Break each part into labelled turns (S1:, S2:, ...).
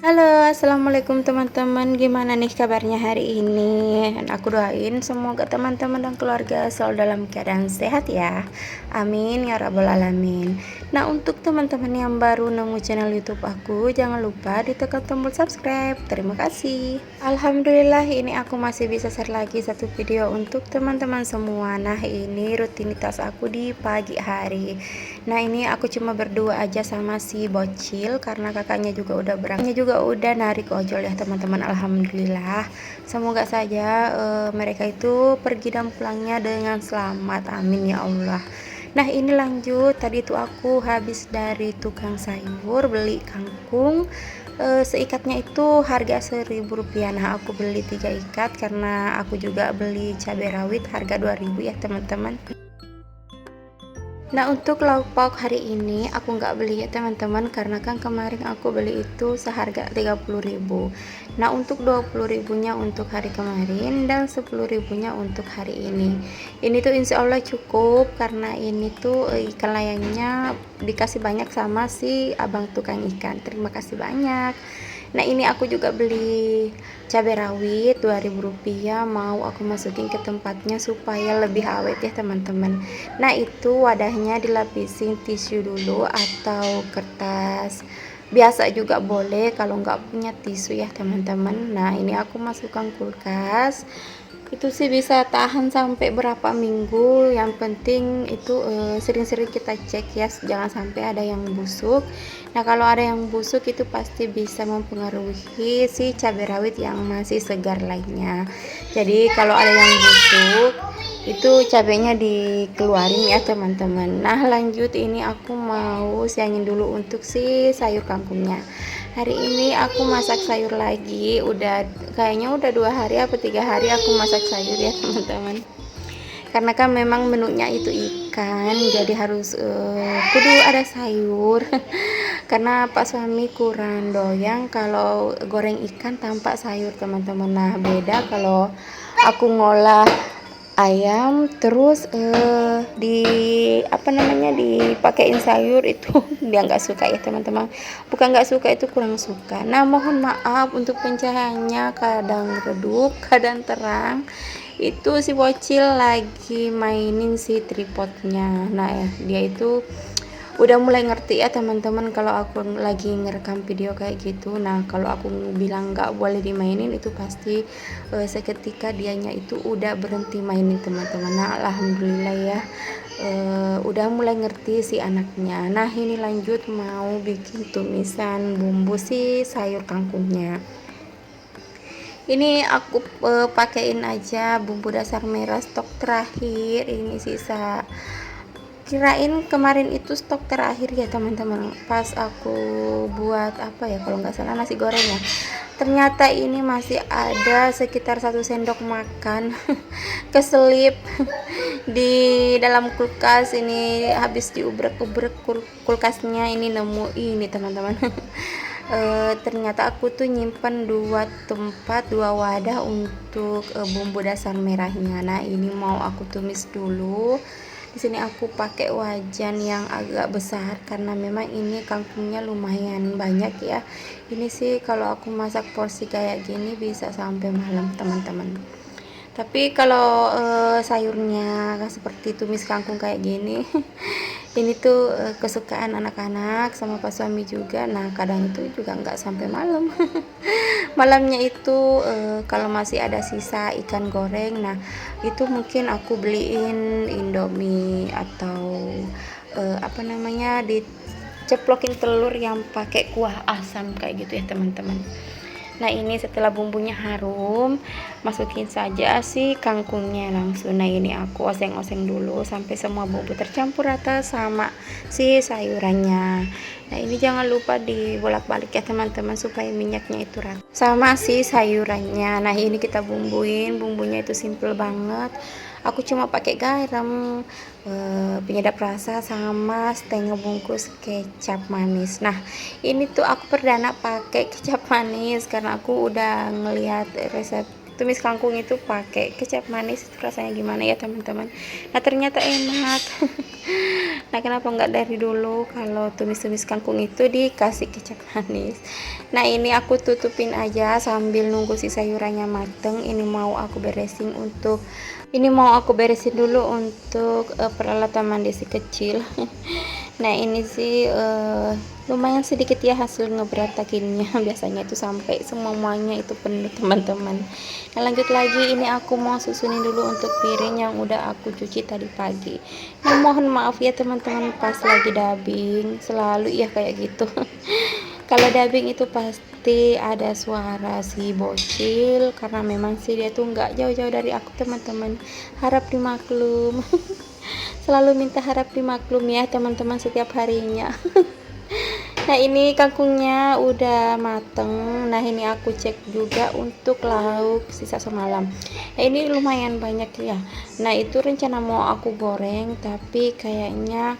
S1: Halo, assalamualaikum teman-teman. Gimana nih kabarnya hari ini? Dan aku doain semoga teman-teman dan keluarga selalu dalam keadaan sehat ya. Amin ya rabbal alamin. Nah, untuk teman-teman yang baru nemu channel YouTube aku, jangan lupa ditekan tombol subscribe. Terima kasih. Alhamdulillah, ini aku masih bisa share lagi satu video untuk teman-teman semua. Nah, ini rutinitas aku di pagi hari. Nah, ini aku cuma berdua aja sama si bocil karena kakaknya juga udah berangkat, juga udah narik ojol ya teman-teman. Alhamdulillah, semoga saja mereka itu pergi dan pulangnya dengan selamat, amin ya Allah. Nah, ini lanjut, tadi tuh aku habis dari tukang sayur beli kangkung, seikatnya itu harga Rp1.000. Nah, aku beli 3 ikat karena aku juga beli cabai rawit harga 2.000 ya teman-teman. Nah, untuk lauk pauk hari ini aku nggak beli ya teman-teman, karena kan kemarin aku beli itu seharga 30.000. Nah, untuk 20.000 nya untuk hari kemarin dan 10.000 nya untuk hari ini. Ini tuh insya Allah cukup karena ini tuh ikan layangnya dikasih banyak sama si abang tukang ikan. Terima kasih banyak. Nah, ini aku juga beli cabai rawit Rp2.000, mau aku masukin ke tempatnya supaya lebih awet ya teman-teman. Nah, itu wadahnya dilapisin tisu dulu atau kertas biasa juga boleh kalau nggak punya tisu ya teman-teman. Nah, ini aku masukkan kulkas, itu sih bisa tahan sampai berapa minggu. Yang penting itu sering-sering kita cek ya, jangan sampai ada yang busuk. Nah, kalau ada yang busuk itu pasti bisa mempengaruhi si cabai rawit yang masih segar lainnya. Jadi kalau ada yang busuk itu cabenya dikeluarin ya teman-teman. Nah, lanjut, ini aku mau siangin dulu untuk si sayur kangkungnya. Hari ini aku masak sayur lagi, kayaknya udah 2 hari apa 3 hari aku masak sayur ya teman-teman. Karena kan memang menunya itu ikan, jadi harus kudu ada sayur. Karena pak suami kurang doyan kalau goreng ikan tanpa sayur teman-teman. Nah, beda kalau aku ngolah ayam terus di apa namanya dipakein sayur itu dia nggak suka ya teman-teman. Bukan nggak suka, itu kurang suka. Nah, mohon maaf untuk pencahayaannya kadang redup kadang terang. Itu si bocil lagi mainin si tripodnya. Nah ya, dia itu udah mulai ngerti ya teman-teman kalau aku lagi ngerekam video kayak gitu. Nah, kalau aku bilang nggak boleh dimainin itu pasti seketika dianya itu udah berhenti mainin teman-teman. Nah, alhamdulillah ya, udah mulai ngerti si anaknya. Nah, ini lanjut mau bikin tumisan bumbu si sayur kangkungnya. Ini aku pakein aja bumbu dasar merah stok terakhir, ini sisa. Kirain kemarin itu stok terakhir ya teman-teman, pas aku buat apa ya, kalau nggak salah nasi goreng ya. Ternyata ini masih ada sekitar 1 sendok makan keselip di dalam kulkas. Ini habis diubrek-ubrek kulkasnya, ini nemu ini teman-teman. Ternyata aku tuh nyimpen 2 wadah untuk bumbu dasar merahnya. Nah, ini mau aku tumis dulu. Di sini aku pakai wajan yang agak besar karena memang ini kangkungnya lumayan banyak ya. Ini sih kalau aku masak porsi kayak gini bisa sampai malam teman-teman. Tapi kalau sayurnya seperti tumis kangkung kayak gini ini tuh kesukaan anak-anak sama pak suami juga. Nah, kadang itu juga nggak sampai malam. Malamnya itu kalau masih ada sisa ikan goreng, nah itu mungkin aku beliin Indomie atau apa namanya diceplokin telur yang pakai kuah asam kayak gitu ya teman-teman. Nah, ini setelah bumbunya harum, masukin saja si kangkungnya langsung. Nah, ini aku oseng-oseng dulu sampai semua bumbu tercampur rata sama si sayurannya. Nah, ini jangan lupa dibolak-balik ya teman-teman supaya minyaknya itu rata sama si sayurannya. Nah, ini kita bumbuin, bumbunya itu simple banget. Aku cuma pakai garam, penyedap rasa sama setengah bungkus kecap manis. Nah, ini tuh aku perdana pakai kecap manis karena aku udah ngelihat resep tumis kangkung itu pakai kecap manis itu rasanya gimana ya teman-teman. Nah ternyata enak. Nah kenapa nggak dari dulu kalau tumis-tumis kangkung itu dikasih kecap manis. Nah ini aku tutupin aja sambil nunggu si sayurannya mateng. Ini mau aku beresin dulu untuk peralatan mandi si kecil. Nah ini sih lumayan sedikit ya hasil ngeberantakinnya. Biasanya itu sampai semuanya itu penuh teman-teman. Nah lanjut lagi, ini aku mau susunin dulu untuk piring yang udah aku cuci tadi pagi. Nah mohon maaf ya teman-teman, pas lagi dubbing selalu ya kayak gitu. Kalau dubbing itu pasti ada suara si bocil, karena memang sih dia tuh nggak jauh-jauh dari aku teman-teman. Harap dimaklum. Selalu minta harap dimaklum ya teman-teman setiap harinya. Nah ini kangkungnya udah mateng. Nah ini aku cek juga untuk lauk sisa semalam. Nah ini lumayan banyak ya. Nah itu rencana mau aku goreng, tapi kayaknya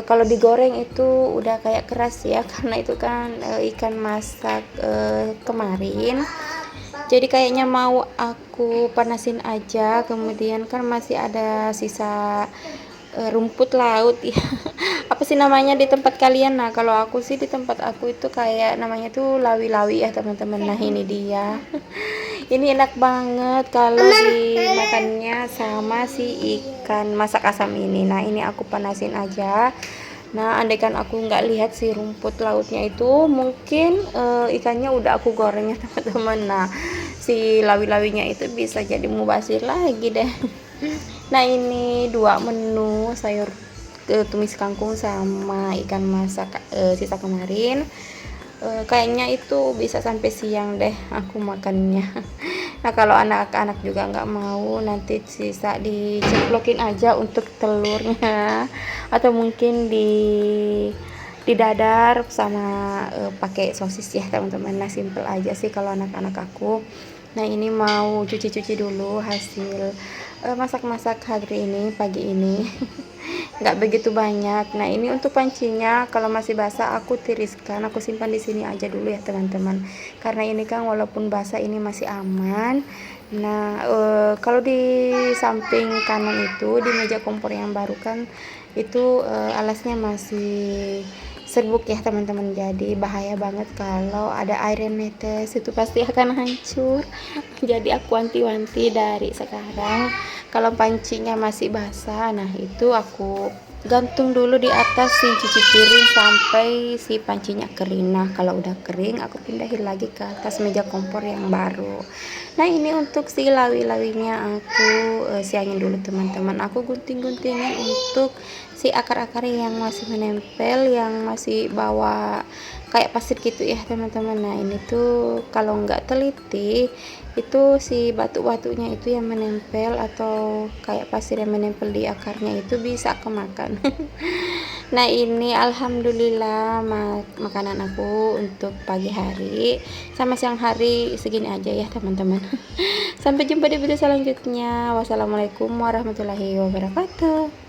S1: kalau digoreng itu udah kayak keras ya, karena itu kan ikan masak kemarin. Jadi kayaknya mau aku panasin aja, kemudian kan masih ada sisa rumput laut ya. Apa sih namanya di tempat kalian? Nah kalau aku sih di tempat aku itu kayak namanya tuh lawi-lawi ya teman-teman. Nah ini dia. Ini enak banget kalau dimakannya sama si ikan masak asam ini. Nah ini aku panasin aja. Nah andaikan aku nggak lihat si rumput lautnya itu, mungkin ikannya udah aku goreng ya teman-teman. Nah si lawi-lawinya itu bisa jadi mubazir lagi deh. Nah ini dua menu sayur tumis kangkung sama ikan masak sisa kemarin. Kayaknya itu bisa sampai siang deh aku makannya. Nah kalau anak-anak juga nggak mau, nanti sisa dicemplokin aja untuk telurnya, atau mungkin didadar sama pakai sosis ya teman-teman. Nah simple aja sih kalau anak-anak aku. Nah ini mau cuci-cuci dulu hasil masak-masak hari ini, pagi ini. Nggak begitu banyak. Nah ini untuk pancinya kalau masih basah aku tiriskan, aku simpan di sini aja dulu ya teman-teman, karena ini kan walaupun basah ini masih aman. Nah kalau di samping kanan itu di meja kompor yang baru kan itu alasnya masih serbuk ya teman-teman, jadi bahaya banget kalau ada air yang netes, itu pasti akan hancur. Jadi aku wanti-wanti dari sekarang, kalau pancinya masih basah, nah itu aku gantung dulu di atas si cuci piring sampai si pancinya kering. Nah kalau udah kering aku pindahin lagi ke atas meja kompor yang baru. Nah ini untuk si lawi-lawinya aku siangin dulu teman-teman, aku gunting-guntingin untuk si akar-akar yang masih menempel, yang masih bawa kayak pasir gitu ya teman-teman. Nah ini tuh kalau nggak teliti itu si batu-batunya itu yang menempel atau kayak pasir yang menempel di akarnya itu bisa kemakan. Nah ini alhamdulillah makanan aku untuk pagi hari sama siang hari segini aja ya teman-teman. Sampai jumpa di video selanjutnya. Wassalamualaikum warahmatullahi wabarakatuh.